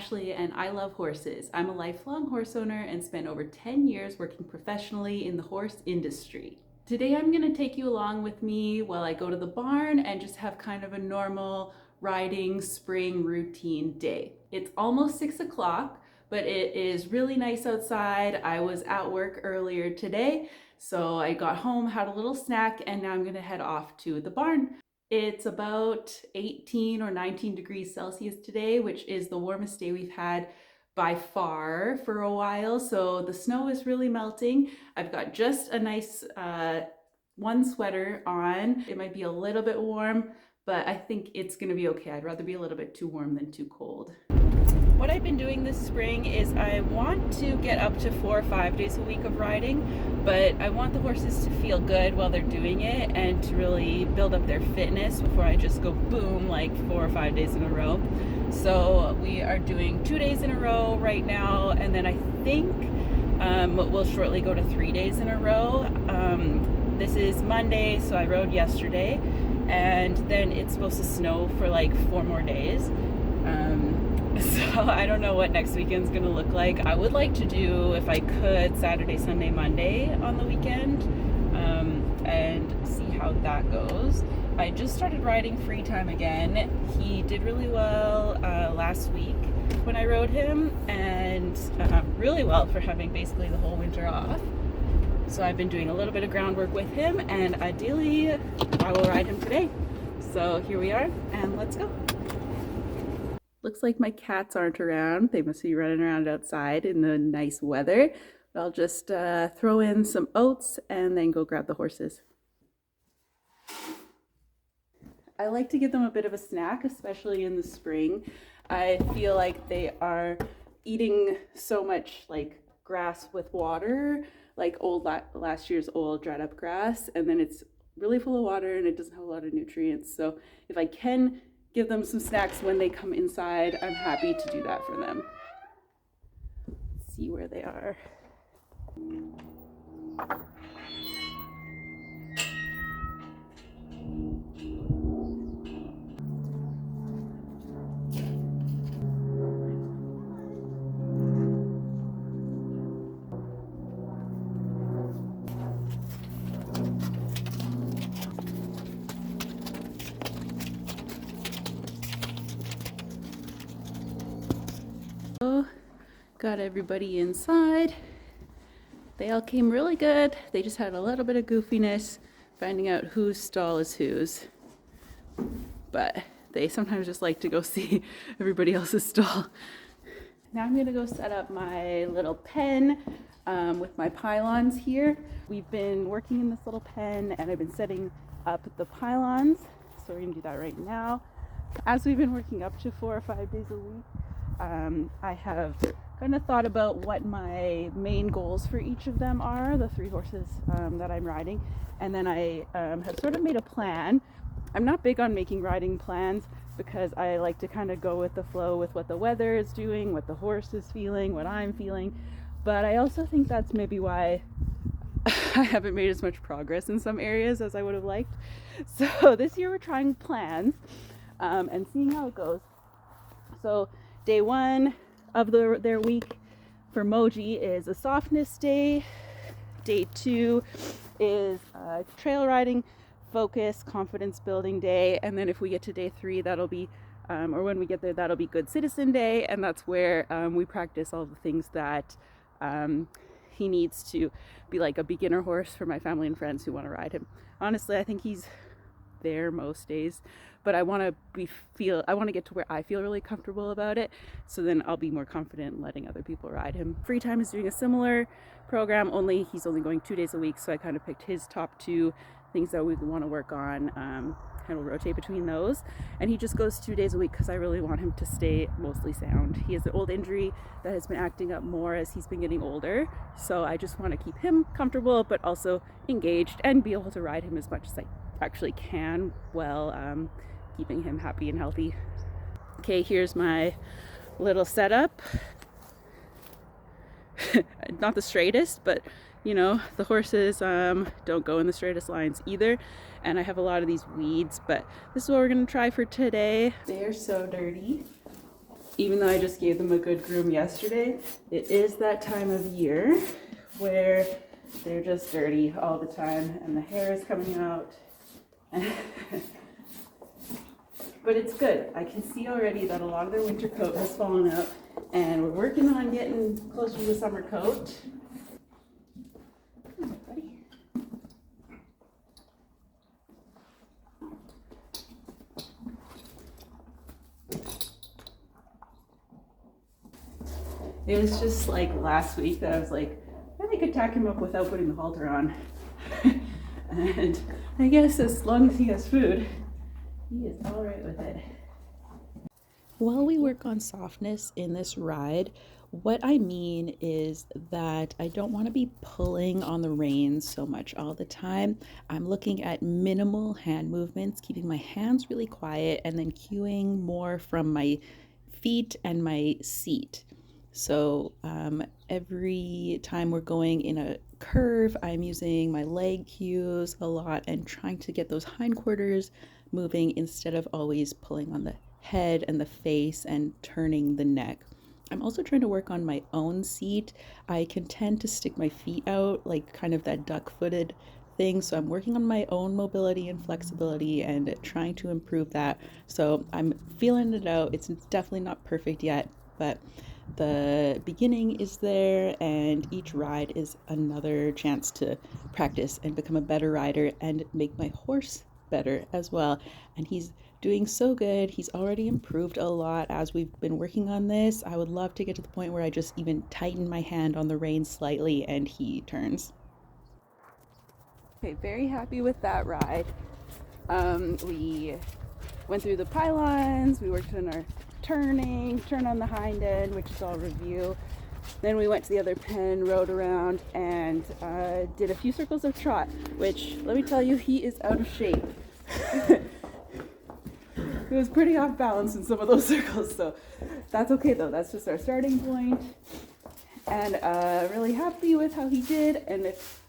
Ashley and I love horses. I'm a lifelong horse owner and spent over 10 years working professionally in the horse industry. Today I'm going to take you along with me while I go to the barn and just have kind of a normal riding spring routine day. It's almost 6 o'clock, but it is really nice outside. I was at work earlier today, so I got home, had a little snack, and now I'm going to head off to the barn. It's about 18 or 19 degrees Celsius today, which is the warmest day we've had by far for a while. So the snow is really melting. I've got just a nice one sweater on. It might be a little bit warm, but I think it's gonna be okay. I'd rather be a little bit too warm than too cold. What I've been doing this spring is I want to get up to 4 or 5 days a week of riding, but I want the horses to feel good while they're doing it and to really build up their fitness before I just go boom like 4 or 5 days in a row. So we are doing 2 days in a row right now, and then I think we'll shortly go to 3 days in a row. This is Monday, so I rode yesterday, and then it's supposed to snow for like 4 more days. So I don't know what next weekend's gonna look like. I would like to do, if I could, Saturday, Sunday, Monday on the weekend, and see how that goes. I just started riding free time again. He did really well last week when I rode him, and really well for having basically the whole winter off. So I've been doing a little bit of groundwork with him, and ideally I will ride him today. So here we are, and let's go. Looks like my cats aren't around. They must be running around outside in the nice weather. I'll just throw in some oats and then go grab the horses. I like to give them a bit of a snack, especially in the spring. I feel like they are eating so much like grass with water, like old last year's old dried up grass, and then it's really full of water and it doesn't have a lot of nutrients. So if I can give them some snacks when they come inside, I'm happy to do that for them. Let's see where they are. Got everybody inside. They all came really good. They just had a little bit of goofiness finding out whose stall is whose. But they sometimes just like to go see everybody else's stall. Now I'm gonna go set up my little pen with my pylons here. We've been working in this little pen and I've been setting up the pylons. So we're gonna do that right now. As we've been working up to 4 or 5 days a week, I have kind of thought about what my main goals for each of them are, the 3 horses that I'm riding, and then I have sort of made a plan. I'm not big on making riding plans because I like to kind of go with the flow with what the weather is doing, what the horse is feeling, what I'm feeling, but I also think that's maybe why I haven't made as much progress in some areas as I would have liked. So this year we're trying plans and seeing how it goes. So day 1 of their week for Moji is a softness day. Day 2 is a trail riding focus confidence building day, and then if we get to day 3, that'll be or when we get there, that'll be good citizen day, and that's where we practice all the things that he needs to be like a beginner horse for my family and friends who want to ride him. Honestly, I think he's there most days, but I want to get to where I feel really comfortable about it, so then I'll be more confident in letting other people ride him. Free Time is doing a similar program, only he's only going 2 days a week, so I kind of picked his top 2 things that we want to work on, and we'll rotate between those, and he just goes 2 days a week because I really want him to stay mostly sound. He has an old injury that has been acting up more as he's been getting older, so I just want to keep him comfortable but also engaged and be able to ride him as much as I actually can while keeping him happy and healthy. Okay, here's my little setup. Not the straightest, but you know, the horses don't go in the straightest lines either, and I have a lot of these weeds, but this is what we're gonna try for today. They're so dirty. Even though I just gave them a good groom yesterday, it is that time of year where they're just dirty all the time and the hair is coming out. But it's good. I can see already that a lot of their winter coat has fallen out, and we're working on getting closer to the summer coat. Come on, buddy. It was just like last week that I was like, I could tack him up without putting the halter on. And I guess as long as he has food, he is all right with it. While we work on softness in this ride, what I mean is that I don't want to be pulling on the reins so much all the time. I'm looking at minimal hand movements, keeping my hands really quiet, and then cueing more from my feet and my seat. So every time we're going in a curve, I'm using my leg cues a lot and trying to get those hindquarters moving instead of always pulling on the head and the face and turning the neck. I'm also trying to work on my own seat. I can tend to stick my feet out, like kind of that duck-footed thing. So I'm working on my own mobility and flexibility and trying to improve that. So I'm feeling it out. It's definitely not perfect yet, but the beginning is there, and each ride is another chance to practice and become a better rider and make my horse better as well. And he's doing so good. He's already improved a lot as we've been working on this. I would love to get to the point where I just even tighten my hand on the reins slightly and he turns. Okay, very happy with that ride. We went through the pylons, we worked on our turn on the hind end, which is all review. Then we went to the other pen, rode around, and did a few circles of trot, which, let me tell you, he is out of shape. He was pretty off balance in some of those circles, so that's okay though. That's just our starting point. And really happy with how he did. And if,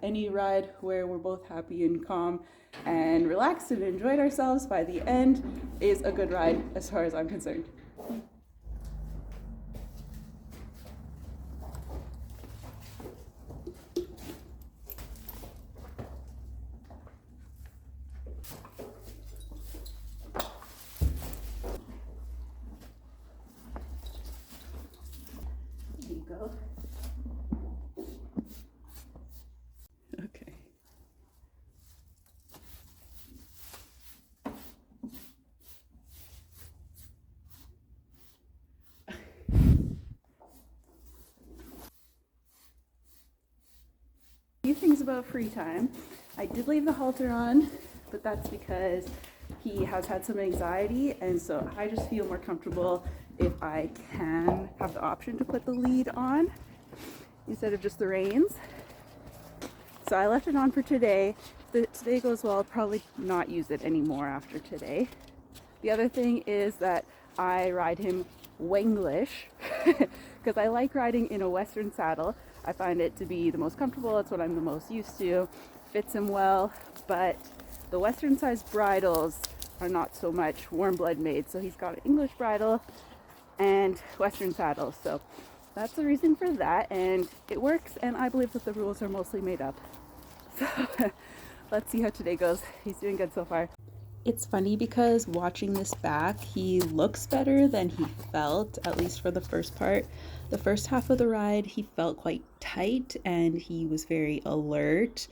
any ride where we're both happy and calm and relaxed and enjoyed ourselves by the end is a good ride as far as I'm concerned. There you go. Okay. A few things about free time. I did leave the halter on, but that's because he has had some anxiety, and so I just feel more comfortable if I can have the option to put the lead on instead of just the reins. So I left it on for today. If today goes well, I'll probably not use it anymore after today. The other thing is that I ride him Wenglish because I like riding in a Western saddle. I find it to be the most comfortable. It's what I'm the most used to. Fits him well, but the Western sized bridles are not so much warm blood made. So he's got an English bridle and Western saddle. So that's the reason for that, and it works, and I believe that the rules are mostly made up. So let's see how today goes. He's doing good so far. It's funny because watching this back, he looks better than he felt, at least for the first part. The first half of the ride, he felt quite tight and he was very alert,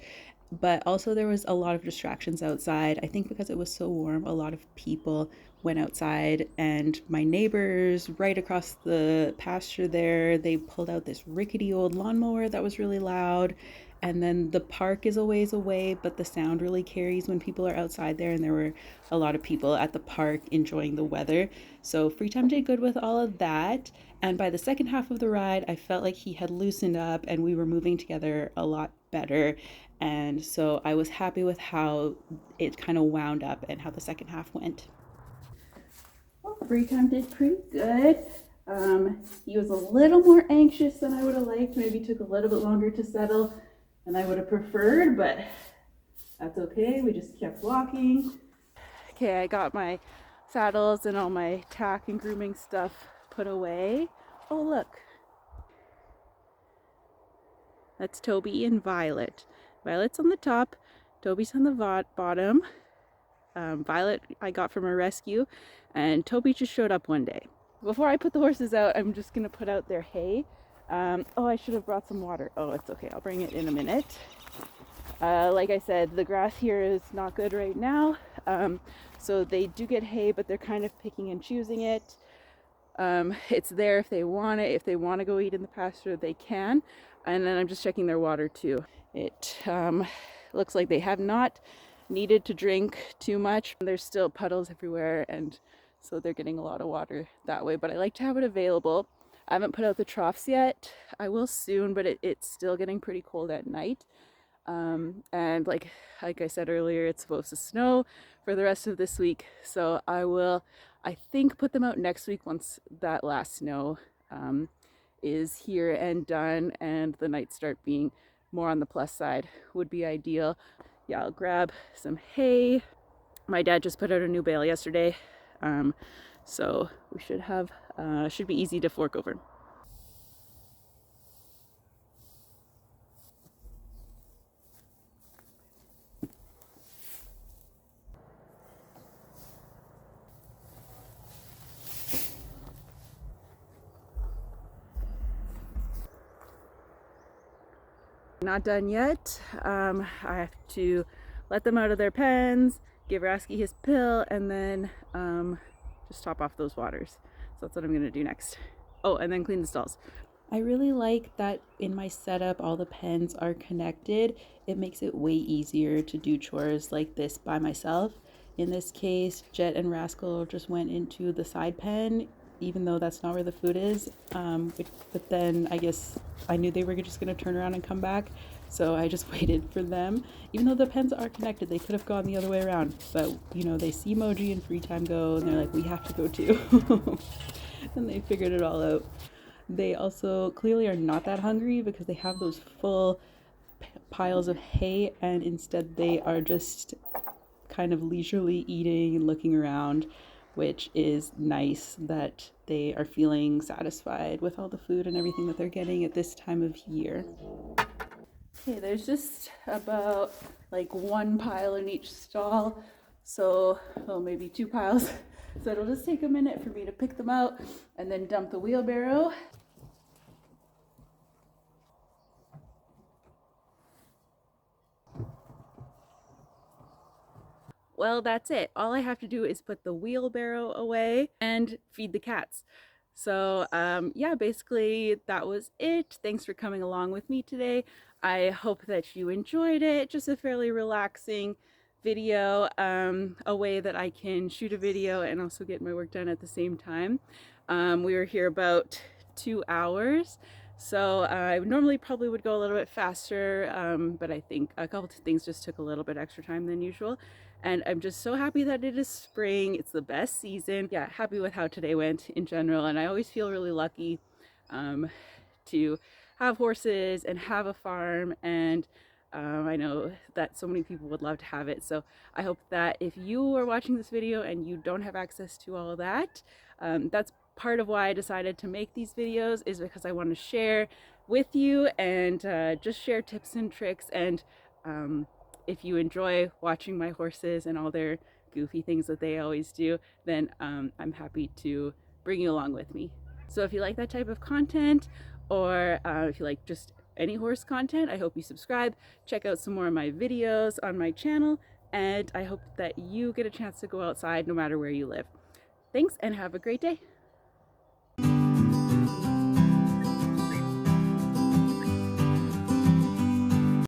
but also there was a lot of distractions outside. I think because it was so warm, a lot of people went outside, and my neighbors right across the pasture there, they pulled out this rickety old lawnmower that was really loud. And then the park is a ways away, but the sound really carries when people are outside there, and there were a lot of people at the park enjoying the weather. So free time did good with all of that. And by the second half of the ride, I felt like he had loosened up and we were moving together a lot better. And so I was happy with how it kind of wound up and how the second half went. Well, free time did pretty good. He was a little more anxious than I would have liked. Maybe took a little bit longer to settle than I would have preferred, but that's okay. We just kept walking. Okay, I got my saddles and all my tack and grooming stuff put away. Oh, look. That's Toby and Violet. Violet's on the top, Toby's on the bottom. Violet I got from a rescue, and Toby just showed up one day. Before I put the horses out, I'm just gonna put out their hay. Oh, I should have brought some water. Oh, it's okay, I'll bring it in a minute. Like I said, the grass here is not good right now. So they do get hay, but they're kind of picking and choosing it. It's there if they want it. If they want to go eat in the pasture, they can. And then I'm just checking their water too. It looks like they have not needed to drink too much. There's still puddles everywhere, and so they're getting a lot of water that way. But I like to have it available. I haven't put out the troughs yet. I will soon, but it's still getting pretty cold at night. And like I said earlier, it's supposed to snow for the rest of this week. So I will, I think, put them out next week once that last snow is here and done, and the nights start being more on the plus side would be ideal. Yeah, I'll grab some hay. My dad just put out a new bale yesterday. So we should have, should be easy to fork over. Not done yet. I have to let them out of their pens, give Rasky his pill, and then just top off those waters. So that's what I'm gonna do next. Oh, and then clean the stalls. I really like that in my setup all the pens are connected. It makes it way easier to do chores like this by myself. In this case, Jet and Rascal just went into the side pen, even though that's not where the food is. But then I guess I knew they were just gonna turn around and come back, so I just waited for them. Even though the pens are connected, they could have gone the other way around. But you know, they see Moji and Free Time go, and they're like, we have to go too. And they figured it all out. They also clearly are not that hungry because they have those full piles of hay, and instead they are just kind of leisurely eating and looking around, which is nice that they are feeling satisfied with all the food and everything that they're getting at this time of year. Okay, there's just about like one pile in each stall, so maybe two piles. So it'll just take a minute for me to pick them out and then dump the wheelbarrow. Well, that's it. All I have to do is put the wheelbarrow away and feed the cats. So yeah, basically that was it. Thanks for coming along with me today. I hope that you enjoyed it. Just a fairly relaxing video, a way that I can shoot a video and also get my work done at the same time. We were here about 2 hours. So I normally probably would go a little bit faster, but I think a couple of things just took a little bit extra time than usual. And I'm just so happy that it is spring. It's the best season. Yeah, happy with how today went in general. And I always feel really lucky to have horses and have a farm. And I know that so many people would love to have it. So I hope that if you are watching this video and you don't have access to all of that, that's part of why I decided to make these videos, is because I want to share with you and just share tips and tricks. And if you enjoy watching my horses and all their goofy things that they always do, then I'm happy to bring you along with me. So if you like that type of content, or if you like just any horse content, I hope you subscribe, check out some more of my videos on my channel, and I hope that you get a chance to go outside no matter where you live. Thanks, and have a great day.